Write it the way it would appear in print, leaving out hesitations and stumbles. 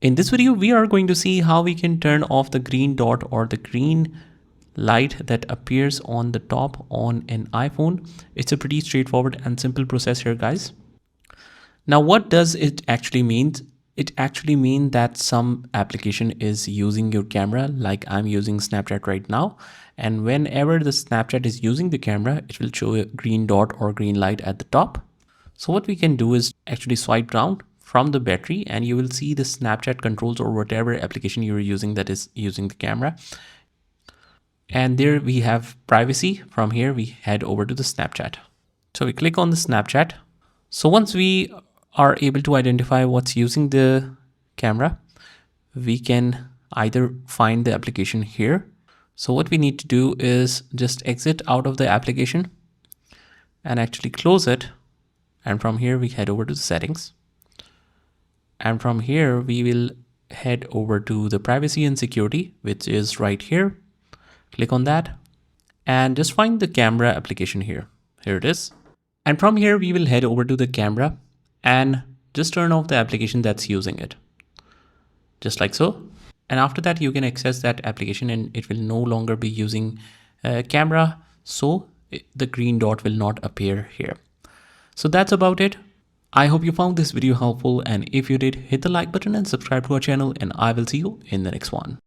In this video, we are going to see how we can turn off the green dot or the green light that appears on the top on an iPhone. It's a pretty straightforward and simple process here, guys. Now, what does it actually mean? It actually means that some application is using your camera, like I'm using Snapchat right now. And whenever the Snapchat is using the camera, it will show a green dot or green light at the top. So what we can do is actually swipe down from the battery and you will see the Snapchat controls or whatever application you're using that is using the camera. And there we have privacy. From here, we head over to the Snapchat. So we click on the Snapchat. So once we are able to identify what's using the camera, we can either find the application here. So what we need to do is just exit out of the application and actually close it. And from here, we head over to the settings. And from here, we will head over to the privacy and security, which is right here. Click on that and just find the camera application here. Here it is. And from here, we will head over to the camera and just turn off the application that's using it. Just like so. And after that, you can access that application and it will no longer be using camera. So the green dot will not appear here. So that's about it. I hope you found this video helpful, and if you did, hit the like button and subscribe to our channel, and I will see you in the next one.